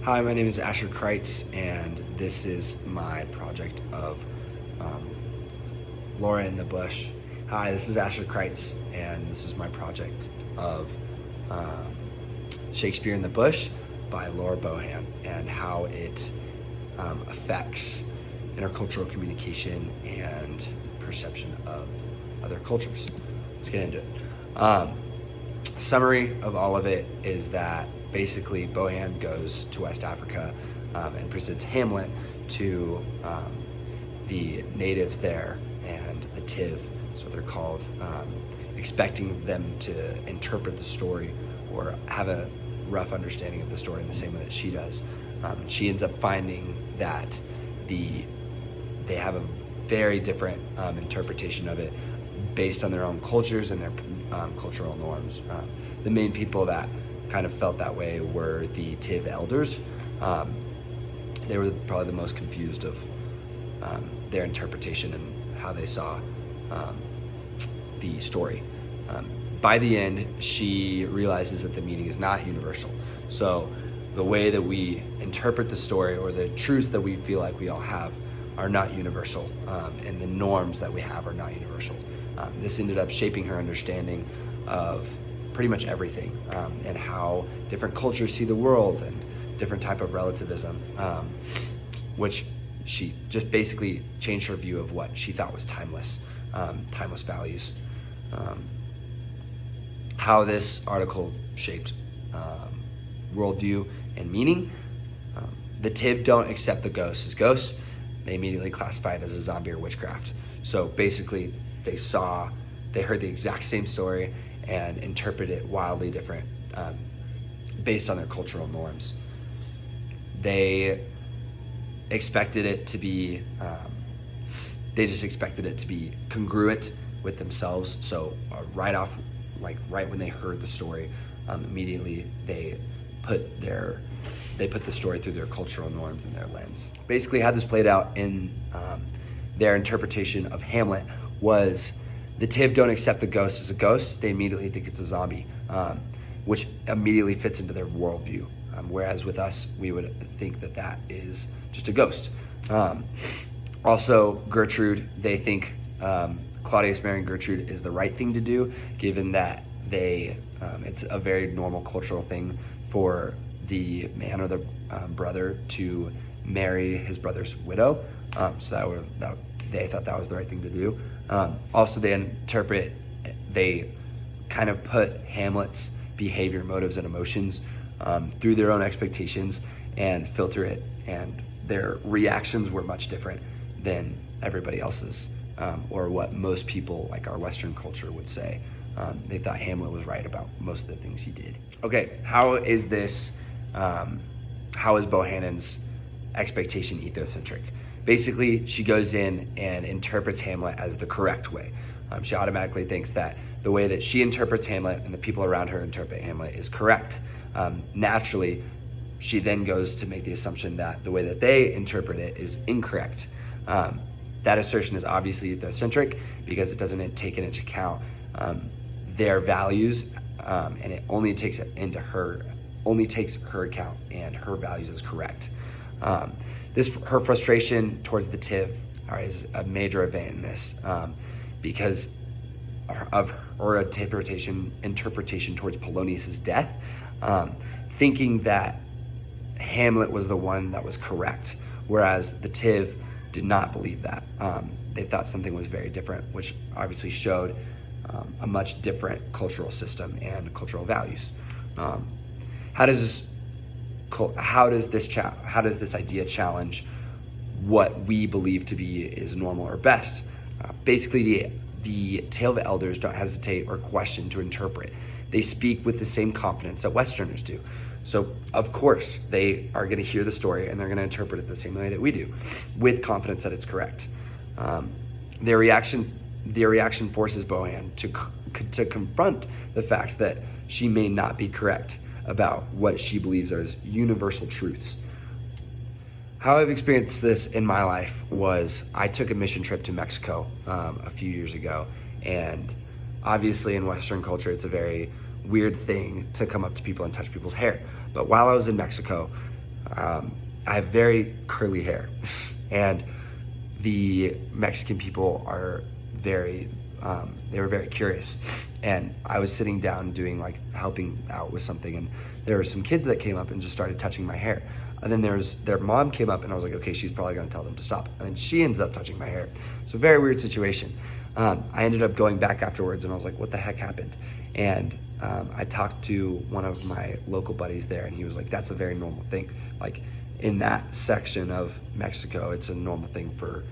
Hi, my name is Asher Kreitz, and this is my project of Laura in the Bush. Hi, this is Asher Kreitz, and this is my project of Shakespeare in the Bush by Laura Bohan, and how it affects intercultural communication and perception of other cultures. Let's get into it. Summary of all of it is that basically Bohan goes to West Africa and presents Hamlet to the natives there and the Tiv, so they're called, expecting them to interpret the story or have a rough understanding of the story in the same way that she does. She ends up finding that they have a very different interpretation of it based on their own cultures and their cultural norms. The main people that kind of felt that way were the Tiv elders. They were probably the most confused of their interpretation and how they saw the story. By the end, she realizes that the meaning is not universal. So the way that we interpret the story, or the truths that we feel like we all have, are not universal, and the norms that we have are not universal. This ended up shaping her understanding of pretty much everything, and how different cultures see the world and different type of relativism, which she just basically changed her view of what she thought was timeless values. How this article shaped worldview and meaning. The Tiv don't accept the ghosts as ghosts. They immediately classify it as a zombie or witchcraft. So basically they heard the exact same story and interpret it wildly different based on their cultural norms. They expected it to be, they just expected it to be congruent with themselves. So right when they heard the story, immediately they put the story through their cultural norms and their lens. Basically how this played out in their interpretation of Hamlet was the Tiv don't accept the ghost as a ghost. They immediately think it's a zombie, which immediately fits into their worldview. Whereas with us, we would think that that is just a ghost. Also, Gertrude, they think Claudius marrying Gertrude is the right thing to do, given that it's a very normal cultural thing for the man or the brother to marry his brother's widow. So they thought that was the right thing to do. Also, they kind of put Hamlet's behavior, motives, and emotions through their own expectations and filter it, and their reactions were much different than everybody else's, or what most people, like our Western culture, would say. They thought Hamlet was right about most of the things he did. Okay, how is Bohannon's expectation ethocentric? Basically, she goes in and interprets Hamlet as the correct way. She automatically thinks that the way that she interprets Hamlet and the people around her interpret Hamlet is correct. Naturally, she then goes to make the assumption that the way that they interpret it is incorrect. That assertion is obviously ethocentric because it doesn't take into account their values, and it only takes her account and her values as correct. Her frustration towards the Tiv is a major event in this, because of her interpretation towards Polonius's death, thinking that Hamlet was the one that was correct, whereas the Tiv did not believe that. They thought something was very different, which obviously showed a much different cultural system and cultural values. How does this idea challenge what we believe to be is normal or best? Basically, the tale of elders don't hesitate or question to interpret. They speak with the same confidence that Westerners do. So of course they are going to hear the story and they're going to interpret it the same way that we do, with confidence that it's correct. Their reaction forces Bohan to confront the fact that she may not be correct about what she believes are as universal truths. How I've experienced this in my life was I took a mission trip to Mexico a few years ago, and obviously in Western culture it's a very weird thing to come up to people and touch people's hair. But while I was in Mexico, I have very curly hair, and the Mexican people are they were very curious. And I was sitting down doing helping out with something, and there were some kids that came up and just started touching my hair. And then their mom came up, and I was like, okay, she's probably gonna tell them to stop. And then she ends up touching my hair. So very weird situation. I ended up going back afterwards, and I was like, what the heck happened? And I talked to one of my local buddies there, and he was like, that's a very normal thing. Like in that section of Mexico, it's a normal thing for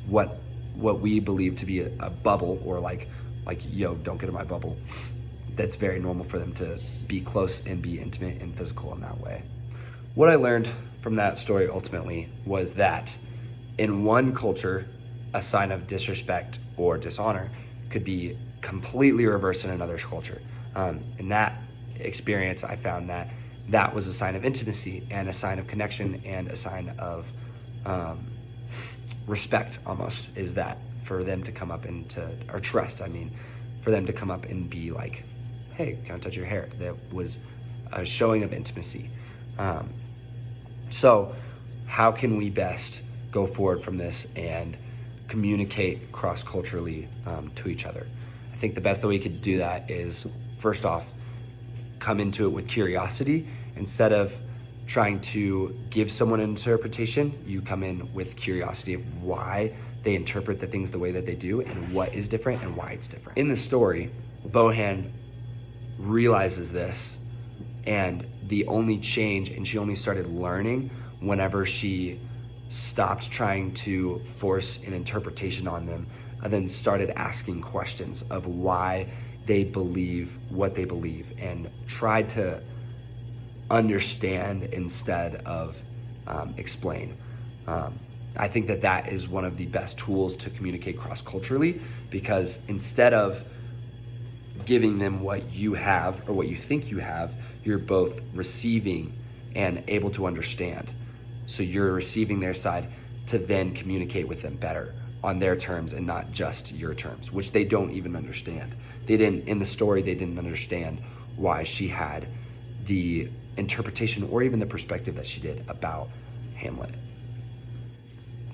what we believe to be a bubble, or like, yo, don't get in my bubble. That's very normal for them to be close and be intimate and physical in that way. What I learned from that story ultimately was that in one culture, a sign of disrespect or dishonor could be completely reversed in another culture. In that experience, I found that was a sign of intimacy and a sign of connection and a sign of respect, almost, is that for them to come up or trust, for them to come up and be like, hey, can I touch your hair? That was a showing of intimacy. So how can we best go forward from this and communicate cross-culturally to each other? I think the best way we could do that is, first off, come into it with curiosity. Instead of trying to give someone an interpretation, you come in with curiosity of why they interpret the things the way that they do and what is different and why it's different. In the story, Bohan realizes this, and the only change, and she only started learning whenever she stopped trying to force an interpretation on them, and then started asking questions of why they believe what they believe, and tried to understand instead of explain. I think that is one of the best tools to communicate cross-culturally, because instead of giving them what you have or what you think you have, you're both receiving and able to understand. So you're receiving their side to then communicate with them better on their terms and not just your terms, which they don't even understand. In the story, they didn't understand why she had the interpretation or even the perspective that she did about Hamlet.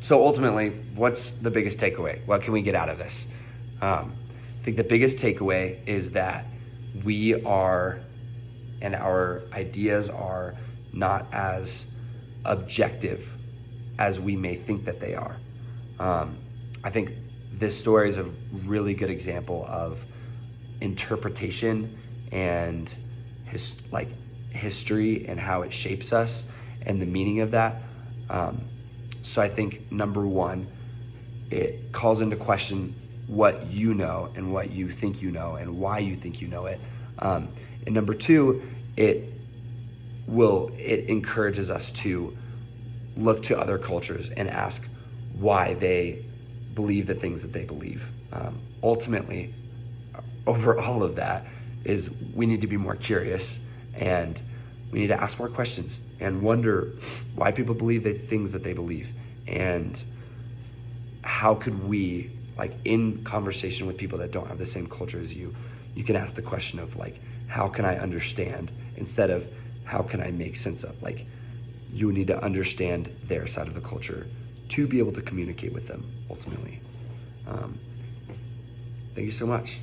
So ultimately, what's the biggest takeaway? What can we get out of this? I think the biggest takeaway is that we are, and our ideas are, not as objective as we may think that they are. I think this story is a really good example of interpretation and history and how it shapes us and the meaning of that. So I think, number one, it calls into question what you know and what you think you know and why you think you know it. And number two, it encourages us to look to other cultures and ask why they believe the things that they believe. Ultimately, over all of that is we need to be more curious, and we need to ask more questions and wonder why people believe the things that they believe, and how could we, in conversation with people that don't have the same culture as you can ask the question of how can I understand, instead of how can I make sense of. You need to understand their side of the culture to be able to communicate with them ultimately. Thank you so much.